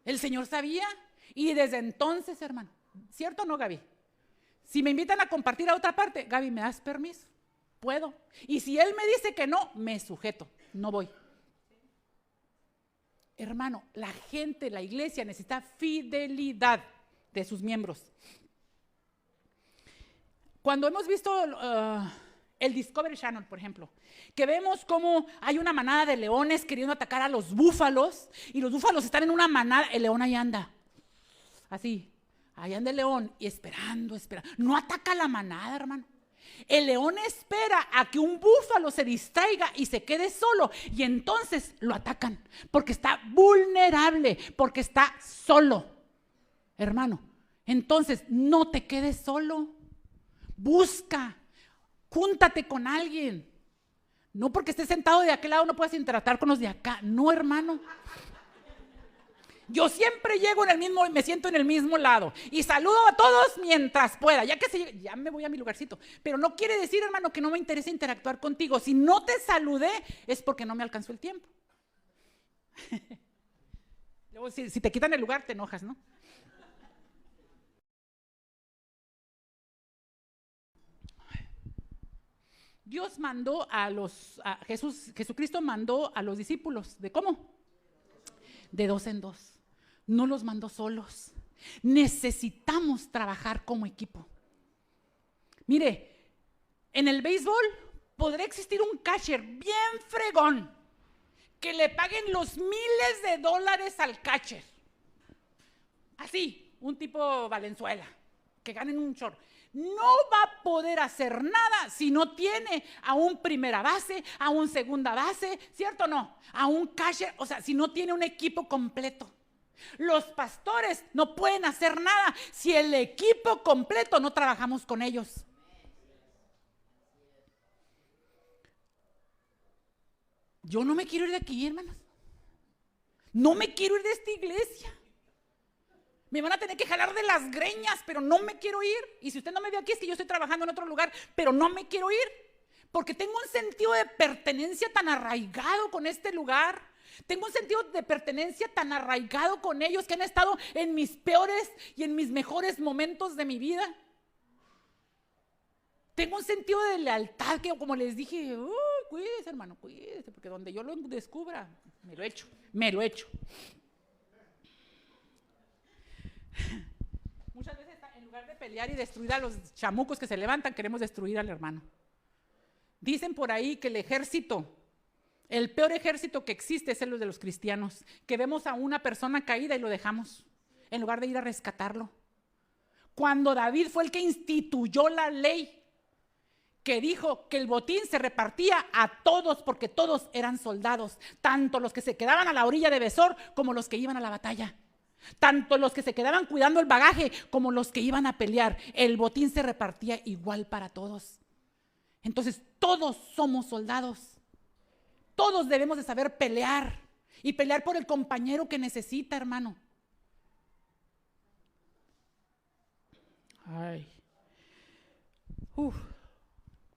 El Señor sabía, y desde entonces, hermano, ¿cierto o no, Gaby? Si me invitan a compartir a otra parte, Gaby, ¿me das permiso? Puedo. Y si Él me dice que no, me sujeto, no voy. Hermano, la gente, la iglesia necesita fidelidad de sus miembros. Cuando hemos visto el Discovery Channel, por ejemplo, que vemos cómo hay una manada de leones queriendo atacar a los búfalos, y los búfalos están en una manada, el león ahí anda, así, ahí anda el león, y esperando, no ataca a la manada, hermano. El león espera a que un búfalo se distraiga y se quede solo, y entonces lo atacan, porque está vulnerable, porque está solo, hermano. Entonces, no te quedes solo, busca, júntate con alguien. No porque estés sentado de aquel lado no puedes interactuar con los de acá. No, hermano. Yo siempre llego me siento en el mismo lado y saludo a todos mientras pueda. Ya me voy a mi lugarcito. Pero no quiere decir, hermano, que no me interese interactuar contigo. Si no te saludé es porque no me alcanzó el tiempo. Luego, si te quitan el lugar, te enojas, ¿no? Dios mandó Jesucristo mandó a los discípulos, ¿de cómo? De 2 en 2. No los mandó solos. Necesitamos trabajar como equipo. Mire, en el béisbol podría existir un catcher bien fregón que le paguen los miles de dólares al catcher. Así, un tipo Valenzuela, que ganen un chorro. No va a poder hacer nada si no tiene a un primera base, a un segunda base, ¿cierto o no? A un catcher, o sea, si no tiene un equipo completo. Los pastores no pueden hacer nada si el equipo completo no trabajamos con ellos. Yo no me quiero ir de aquí, hermanos. No me quiero ir de esta iglesia. Me van a tener que jalar de las greñas, pero no me quiero ir. Y si usted no me ve aquí, es que yo estoy trabajando en otro lugar, pero no me quiero ir. porque tengo un sentido de pertenencia tan arraigado con este lugar. Tengo un sentido de pertenencia tan arraigado con ellos que han estado en mis peores y en mis mejores momentos de mi vida. Tengo un sentido de lealtad que, como les dije, cuídese, hermano, cuídese, porque donde yo lo descubra, me lo echo. Muchas veces, en lugar de pelear y destruir a los chamucos que se levantan, queremos destruir al hermano. Dicen por ahí que el peor ejército que existe es el de los cristianos, que vemos a una persona caída y lo dejamos, en lugar de ir a rescatarlo. Cuando David fue el que instituyó la ley, que dijo que el botín se repartía a todos porque todos eran soldados, tanto los que se quedaban a la orilla de Besor como los que iban a la batalla, tanto los que se quedaban cuidando el bagaje como los que iban a pelear. El botín se repartía igual para todos. Entonces todos somos soldados, todos debemos de saber pelear y pelear por el compañero que necesita, hermano.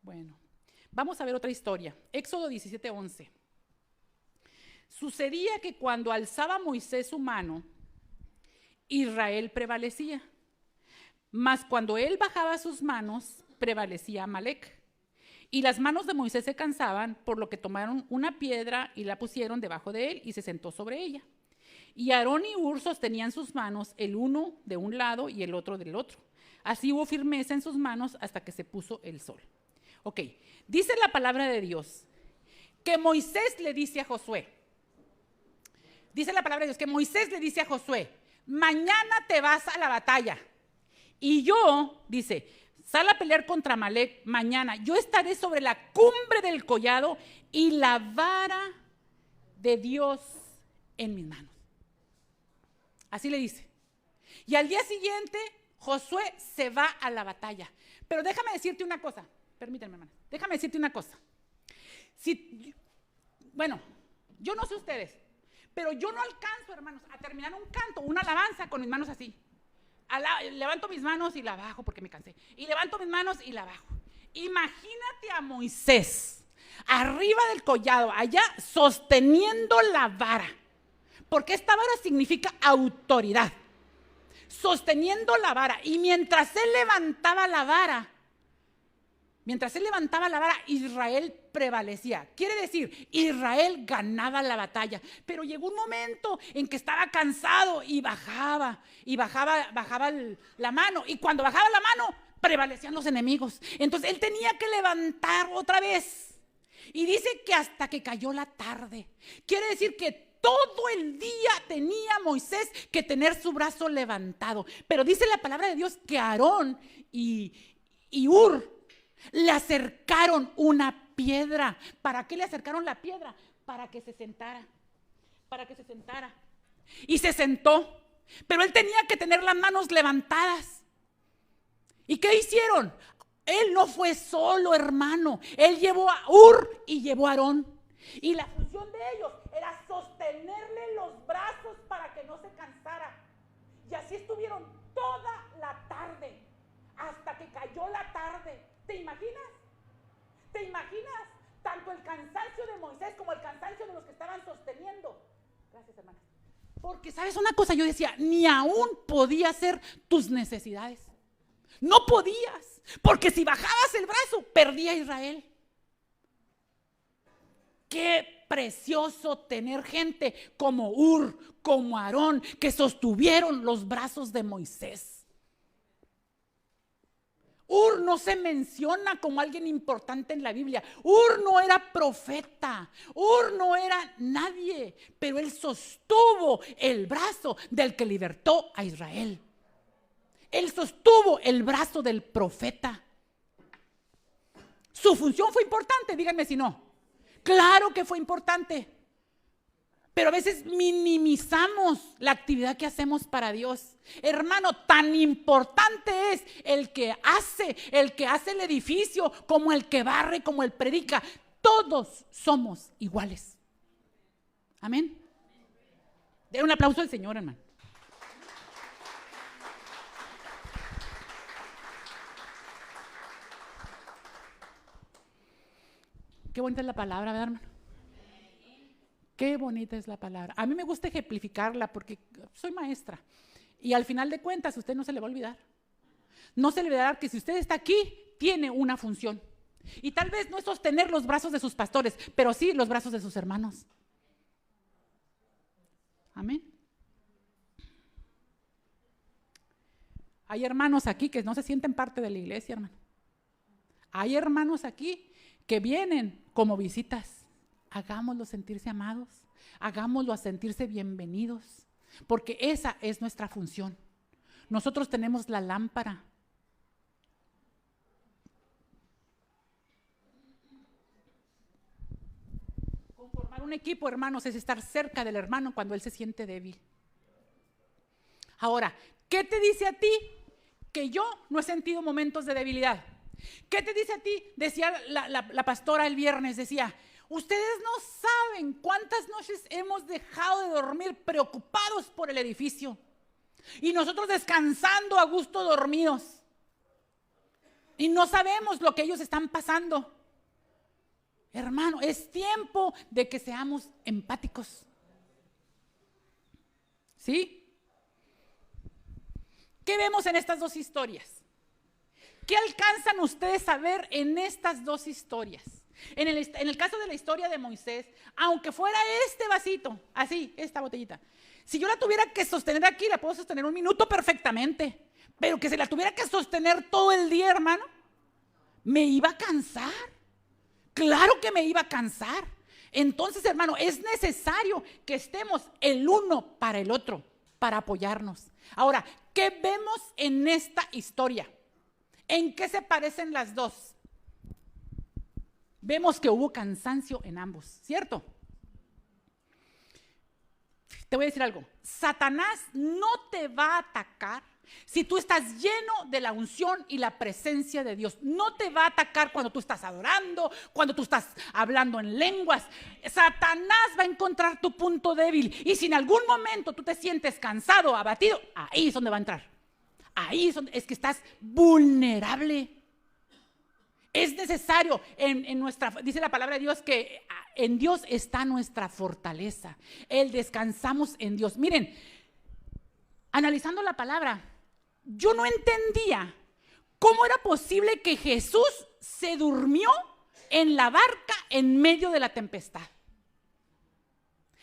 Bueno, vamos a ver otra historia. Éxodo 17:11. Sucedía que cuando alzaba Moisés su mano, Israel prevalecía, mas cuando él bajaba sus manos, prevalecía Amalec. Y las manos de Moisés se cansaban, por lo que tomaron una piedra y la pusieron debajo de él y se sentó sobre ella. Y Aarón y Hur sostenían sus manos, el uno de un lado y el otro del otro. Así hubo firmeza en sus manos hasta que se puso el sol. Ok, dice la palabra de Dios que Moisés le dice a Josué, mañana te vas a la batalla y yo, dice, sal a pelear contra Amalec mañana. Yo estaré sobre la cumbre del collado y la vara de Dios en mis manos. Así le dice. Y al día siguiente Josué se va a la batalla. Pero déjame decirte una cosa. Permítanme, hermana. Déjame decirte una cosa. Bueno, yo no sé ustedes, pero yo no alcanzo, hermanos, a terminar un canto, una alabanza con mis manos así. Levanto mis manos y la bajo porque me cansé. Y levanto mis manos y la bajo. Imagínate a Moisés arriba del collado, allá sosteniendo la vara. Porque esta vara significa autoridad. Sosteniendo la vara. Y mientras él levantaba la vara, Israel prevalecía. Quiere decir, Israel ganaba la batalla. Pero llegó un momento en que estaba cansado y bajaba la mano. Y cuando bajaba la mano, prevalecían los enemigos. Entonces él tenía que levantar otra vez. Y dice que hasta que cayó la tarde. Quiere decir que todo el día tenía Moisés que tener su brazo levantado. Pero dice la palabra de Dios que Aarón y Hur le acercaron una piedra. ¿Para qué le acercaron la piedra? Para que se sentara. Y se sentó. Pero él tenía que tener las manos levantadas. ¿Y qué hicieron? Él no fue solo, hermano. Él llevó a Hur y llevó a Aarón. Y la función de ellos era sostenerle los brazos para que no se cansara. Y así estuvieron toda la tarde, hasta que cayó la tarde. ¿Te imaginas? Tanto el cansancio de Moisés como el cansancio de los que estaban sosteniendo. Gracias, hermana. Porque, ¿sabes una cosa? Yo decía, ni aún podía hacer tus necesidades. No podías, porque si bajabas el brazo, perdía Israel. Qué precioso tener gente como Hur, como Aarón, que sostuvieron los brazos de Moisés. Hur no se menciona como alguien importante en la Biblia. Hur no era profeta, Hur no era nadie, pero él sostuvo el brazo del que libertó a Israel. Él sostuvo el brazo del profeta. Su función fue importante, díganme si no. Claro que fue importante, pero a veces minimizamos la actividad que hacemos para Dios. Hermano, tan importante es el que hace el edificio, como el que barre, como el predica. Todos somos iguales. Amén. Den un aplauso al Señor, hermano. Qué bonita es la palabra, ¿verdad, hermano? Qué bonita es la palabra. A mí me gusta ejemplificarla porque soy maestra. Y al final de cuentas, a usted no se le va a olvidar. No se le va a olvidar que si usted está aquí, tiene una función. Y tal vez no es sostener los brazos de sus pastores, pero sí los brazos de sus hermanos. Amén. Hay hermanos aquí que no se sienten parte de la iglesia, hermano. Hay hermanos aquí que vienen como visitas. Hagámoslos sentirse amados, hagámoslos sentirse bienvenidos, porque esa es nuestra función. Nosotros tenemos la lámpara. Conformar un equipo, hermanos, es estar cerca del hermano cuando él se siente débil. Ahora, ¿qué te dice a ti que yo no he sentido momentos de debilidad? ¿Qué te dice a ti? Decía la pastora el viernes, decía, ustedes no saben cuántas noches hemos dejado de dormir preocupados por el edificio y nosotros descansando a gusto dormidos y no sabemos lo que ellos están pasando. Hermano, es tiempo de que seamos empáticos. ¿Sí? ¿Qué vemos en estas dos historias? ¿Qué alcanzan ustedes a ver en estas dos historias? En el caso de la historia de Moisés, aunque fuera este vasito, así, esta botellita, si yo la tuviera que sostener aquí, la puedo sostener un minuto perfectamente, pero que se la tuviera que sostener todo el día, hermano, me iba a cansar. Claro que me iba a cansar. Entonces, hermano, es necesario que estemos el uno para el otro, para apoyarnos. Ahora, ¿qué vemos en esta historia? ¿En qué se parecen las dos? Vemos que hubo cansancio en ambos, ¿cierto? Te voy a decir algo. Satanás no te va a atacar si tú estás lleno de la unción y la presencia de Dios. No te va a atacar cuando tú estás adorando, cuando tú estás hablando en lenguas. Satanás va a encontrar tu punto débil. Y si en algún momento tú te sientes cansado, abatido, ahí es donde va a entrar. Ahí es que estás vulnerable. Es necesario dice la palabra de Dios que en Dios está nuestra fortaleza. Descansamos en Dios. Miren, analizando la palabra, yo no entendía cómo era posible que Jesús se durmió en la barca en medio de la tempestad.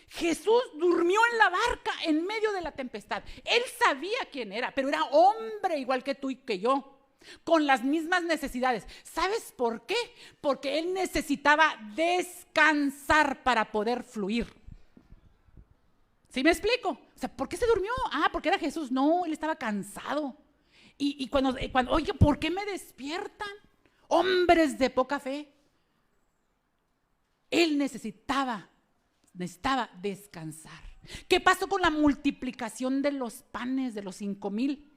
Jesús durmió en la barca en medio de la tempestad. Él sabía quién era, pero era hombre igual que tú y que yo, con las mismas necesidades. ¿Sabes por qué? Porque él necesitaba descansar para poder fluir. ¿Sí me explico? O sea, ¿por qué se durmió? Porque era Jesús. No, él estaba cansado. Y cuando oye, ¿por qué me despiertan? Hombres de poca fe. Él necesitaba descansar. ¿Qué pasó con la multiplicación de los panes, de los 5,000?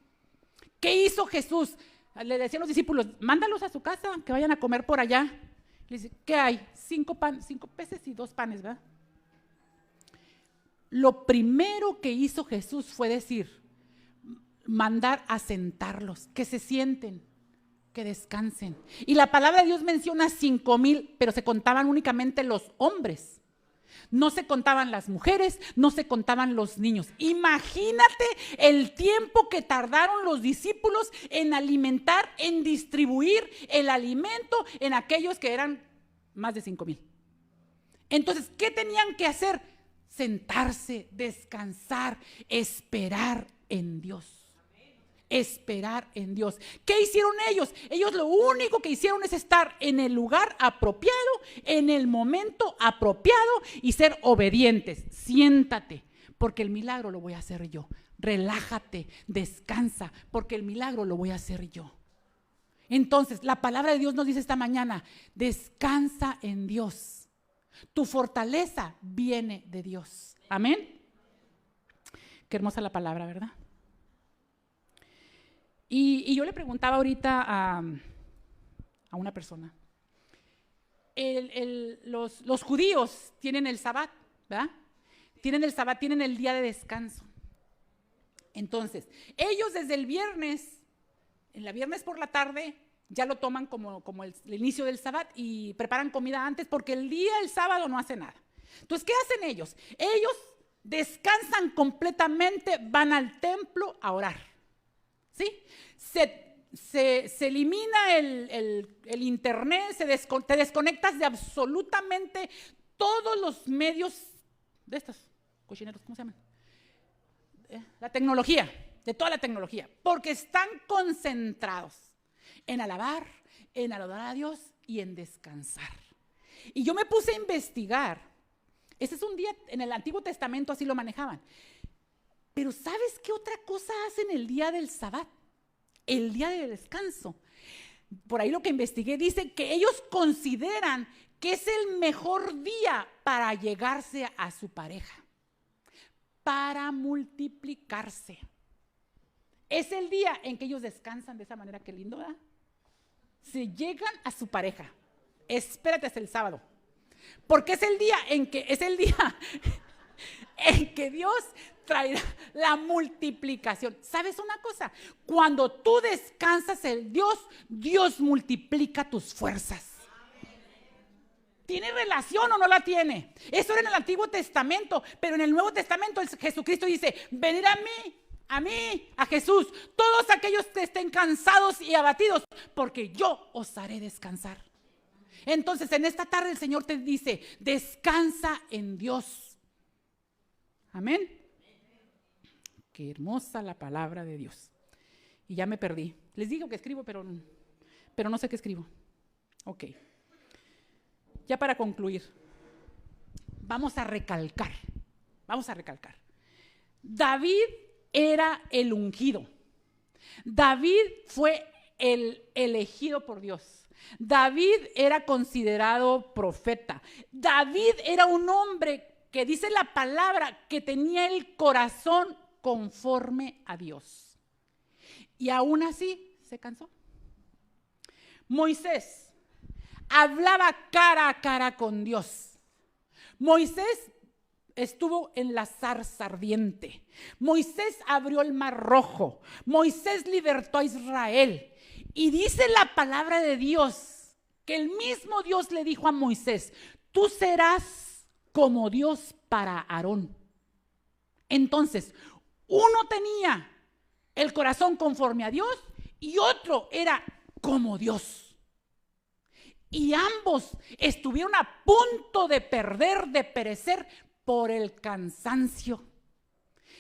¿Qué hizo Jesús? Le decían los discípulos, mándalos a su casa, que vayan a comer por allá. Le dice, ¿qué hay? 5 peces y 2 panes, ¿verdad? Lo primero que hizo Jesús fue mandar a sentarlos, que se sienten, que descansen. Y la palabra de Dios menciona 5,000, pero se contaban únicamente los hombres. No se contaban las mujeres, no se contaban los niños. Imagínate el tiempo que tardaron los discípulos en alimentar, en distribuir el alimento en aquellos que eran más de 5,000. Entonces, ¿qué tenían que hacer? Sentarse, descansar, esperar en Dios. Esperar en Dios. ¿Qué hicieron ellos? Ellos lo único que hicieron es estar en el lugar apropiado, en el momento apropiado y ser obedientes. Siéntate, porque el milagro lo voy a hacer yo. Relájate, descansa, porque el milagro lo voy a hacer yo. Entonces, la palabra de Dios nos dice esta mañana, descansa en Dios. Tu fortaleza viene de Dios. Amén. Qué hermosa la palabra, ¿verdad? Y yo le preguntaba ahorita a una persona, los judíos tienen el Sabbat, ¿verdad? Tienen el Sabbat, tienen el día de descanso. Entonces, ellos desde el viernes por la tarde, ya lo toman como el inicio del Sabbat y preparan comida antes porque el sábado no hace nada. Entonces, ¿qué hacen ellos? Ellos descansan completamente, van al templo a orar, ¿sí? Se elimina el internet, te desconectas de absolutamente todos los medios de estos cochineros, ¿cómo se llaman? La tecnología, de toda la tecnología, porque están concentrados en alabar, en adorar a Dios y en descansar. Y yo me puse a investigar. Ese es un día, en el Antiguo Testamento así lo manejaban. Pero ¿sabes qué otra cosa hacen el día del Sabbat? El día de descanso. Por ahí lo que investigué dice que ellos consideran que es el mejor día para llegarse a su pareja, para multiplicarse. Es el día en que ellos descansan de esa manera. Qué lindo, ¿verdad? Se llegan a su pareja. Espérate hasta el sábado, porque es el día en que Dios traerá la multiplicación. ¿Sabes una cosa? Cuando tú descansas en Dios multiplica tus fuerzas. ¿Tiene relación o no la tiene? Eso era en el Antiguo Testamento, pero en el Nuevo Testamento Jesucristo dice: venid a Jesús, todos aquellos que estén cansados y abatidos, porque yo os haré descansar. Entonces, en esta tarde el Señor te dice: descansa en Dios. Amén. Qué hermosa la palabra de Dios. Y ya me perdí. Les digo que escribo, pero no sé qué escribo. Ok. Ya para concluir, vamos a recalcar. David era el ungido. David fue el elegido por Dios. David era considerado profeta. David era un hombre que dice la palabra que tenía el corazón conforme a Dios. Y aún así se cansó. Moisés hablaba cara a cara con Dios. Moisés estuvo en la zarza ardiente. Moisés abrió el mar rojo. Moisés libertó a Israel. Y dice la palabra de Dios que el mismo Dios le dijo a Moisés: tú serás como Dios para Aarón. Entonces, uno tenía el corazón conforme a Dios y otro era como Dios. Y ambos estuvieron a punto de perder, de perecer por el cansancio.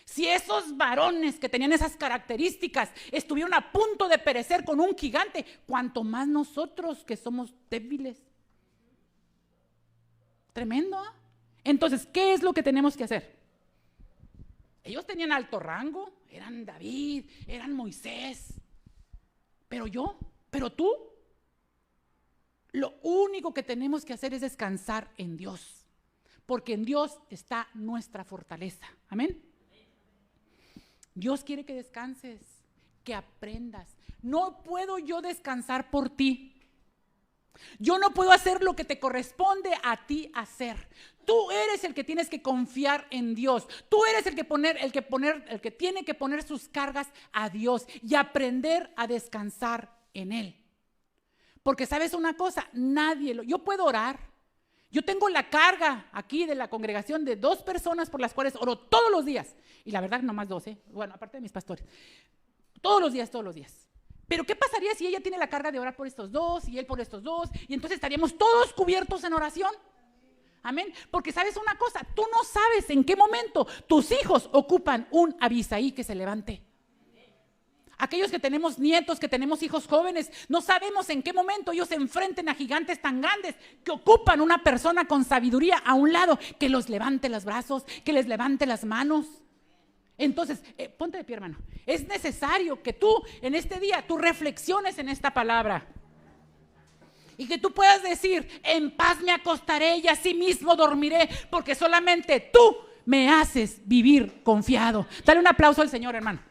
Si esos varones que tenían esas características estuvieron a punto de perecer con un gigante, cuanto más nosotros que somos débiles. Tremendo, ¿eh? Entonces, ¿qué es lo que tenemos que hacer? Ellos tenían alto rango, eran David, eran Moisés. Pero tú, lo único que tenemos que hacer es descansar en Dios, porque en Dios está nuestra fortaleza. Amén. Dios quiere que descanses, que aprendas. No puedo yo descansar por ti. Yo no puedo hacer lo que te corresponde a ti hacer. Tú eres el que tienes que confiar en Dios. Tú eres el que tiene que poner sus cargas a Dios y aprender a descansar en Él. Porque sabes una cosa, yo puedo orar. Yo tengo la carga aquí de la congregación de 2 personas por las cuales oro todos los días. Y la verdad, no más 2, bueno, aparte de mis pastores. Todos los días. Pero ¿qué pasaría si ella tiene la carga de orar por estos 2 y él por estos 2? Y entonces estaríamos todos cubiertos en oración. Amén. Porque sabes una cosa, tú no sabes en qué momento tus hijos ocupan un Abisaí que se levante. Aquellos que tenemos nietos, que tenemos hijos jóvenes, no sabemos en qué momento ellos se enfrenten a gigantes tan grandes que ocupan una persona con sabiduría a un lado, que los levante los brazos, que les levante las manos. Entonces, ponte de pie, hermano. Es necesario que tú en este día, tú reflexiones en esta palabra. Y que tú puedas decir: en paz me acostaré y así mismo dormiré, porque solamente tú me haces vivir confiado. Dale un aplauso al Señor, hermano.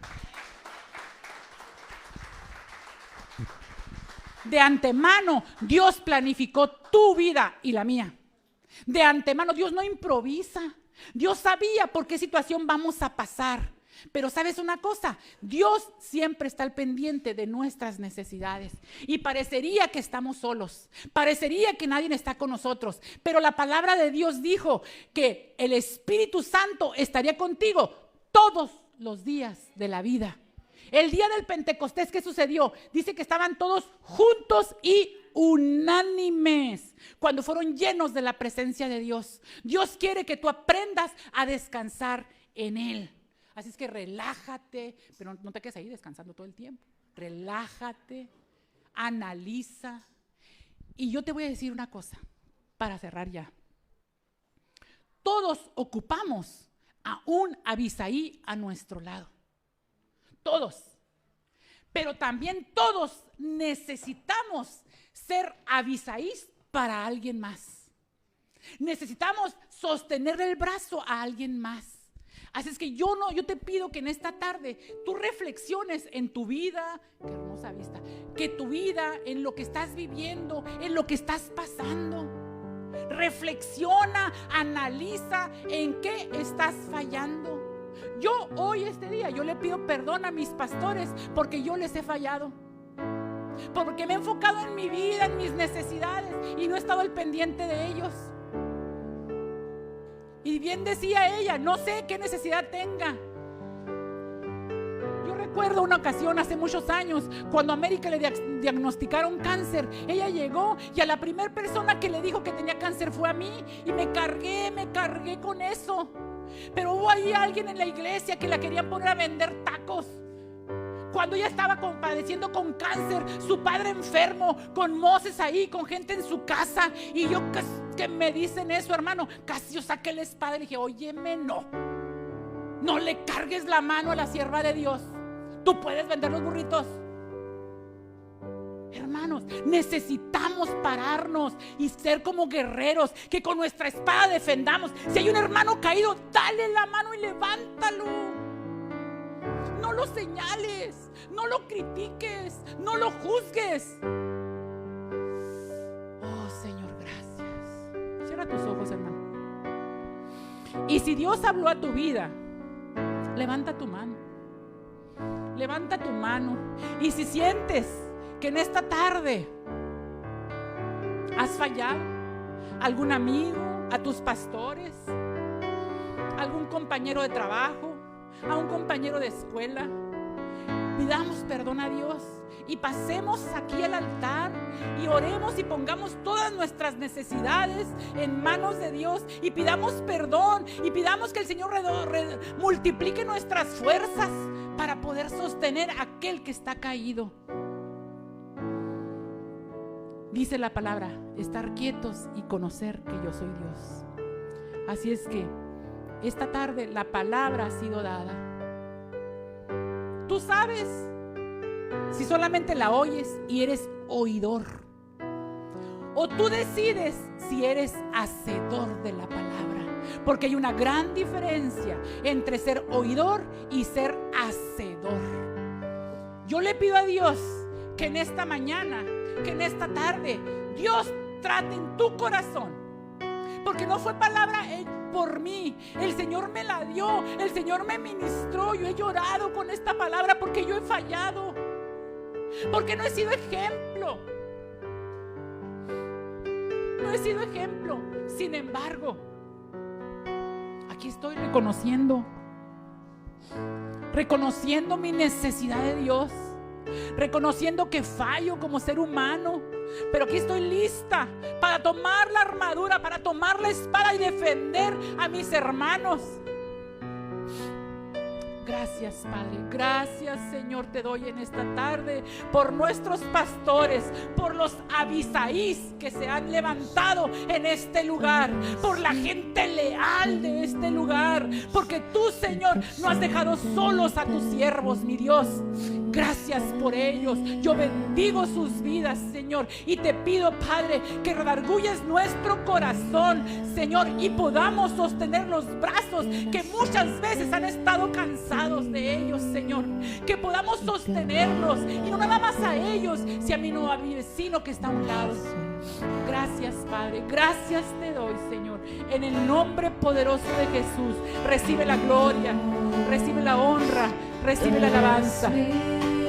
De antemano, Dios planificó tu vida y la mía. De antemano, Dios no improvisa. Dios sabía por qué situación vamos a pasar. Pero ¿sabes una cosa? Dios siempre está al pendiente de nuestras necesidades. Y parecería que estamos solos, parecería que nadie está con nosotros, pero la palabra de Dios dijo que el Espíritu Santo estaría contigo todos los días de la vida. El día del Pentecostés, ¿qué sucedió? Dice que estaban todos juntos y unánimes cuando fueron llenos de la presencia de Dios. Dios quiere que tú aprendas a descansar en Él. Así es que relájate, pero no te quedes ahí descansando todo el tiempo. Relájate, analiza. Y yo te voy a decir una cosa para cerrar ya. Todos ocupamos a un Abisaí a nuestro lado. Todos. Pero también todos necesitamos ser Abisaís para alguien más. Necesitamos sostenerle el brazo a alguien más. Así es que yo te pido que en esta tarde tú reflexiones en tu vida, qué hermosa vista, que tu vida, en lo que estás viviendo, en lo que estás pasando. Reflexiona, analiza en qué estás fallando. Yo hoy, este día, yo le pido perdón a mis pastores porque yo les he fallado. Porque me he enfocado en mi vida, en mis necesidades y no he estado al pendiente de ellos. Y bien decía ella, no sé qué necesidad tenga. Yo recuerdo una ocasión hace muchos años, cuando a América le diagnosticaron cáncer. Ella llegó y a la primera persona que le dijo que tenía cáncer fue a mí. Y me cargué con eso. Pero hubo ahí alguien en la iglesia que la querían poner a vender tacos. Cuando ella estaba padeciendo con cáncer, su padre enfermo, con moces ahí, con gente en su casa. Y yo que me dicen eso, hermano, casi yo saqué la espada y le dije, óyeme, no le cargues la mano a la sierva de Dios. Tú puedes vender los burritos. Hermanos, necesitamos pararnos y ser como guerreros, que con nuestra espada defendamos. Si hay un hermano caído, dale la mano y levántalo. No lo señales, no lo critiques, no lo juzgues. Oh, Señor, gracias. Cierra tus ojos, hermano. Y si Dios habló a tu vida, levanta tu mano. Levanta tu mano. Y si sientes que en esta tarde has fallado a algún amigo, a tus pastores, a algún compañero de trabajo, a un compañero de escuela, pidamos perdón a Dios y pasemos aquí al altar y oremos y pongamos todas nuestras necesidades en manos de Dios y pidamos perdón y pidamos que el Señor multiplique nuestras fuerzas para poder sostener a aquel que está caído. Dice la palabra, estar quietos y conocer que yo soy Dios. Así es que esta tarde la palabra ha sido dada. Tú sabes si solamente la oyes y eres oidor, o tú decides si eres hacedor de la palabra, porque hay una gran diferencia entre ser oidor y ser hacedor. Yo le pido a Dios que en esta mañana, que en esta tarde, Dios trate en tu corazón, porque no fue palabra por mí, el Señor me la dio, el Señor me ministró. Yo he llorado con esta palabra porque yo he fallado, porque no he sido ejemplo. No he sido ejemplo. Sin embargo, aquí estoy reconociendo mi necesidad de Dios, reconociendo que fallo como ser humano. Pero aquí estoy lista para tomar la armadura, para tomar la espada y defender a mis hermanos. Gracias, Padre. Gracias, Señor, te doy en esta tarde por nuestros pastores, por los Abisaís que se han levantado en este lugar, por la gente leal de este lugar, porque tú, Señor, no has dejado solos a tus siervos, mi Dios. Gracias por ellos. Yo bendigo sus vidas, Señor, y te pido, Padre, que redargulles nuestro corazón, Señor, y podamos sostener los brazos que muchas veces han estado cansados de ellos, Señor. Que podamos sostenerlos, y no nada más a ellos, si a mi vecino que está a un lado. Gracias. Gracias, Padre. Gracias te doy, Señor. En el nombre poderoso de Jesús, recibe la gloria, recibe la honra, recibe la alabanza.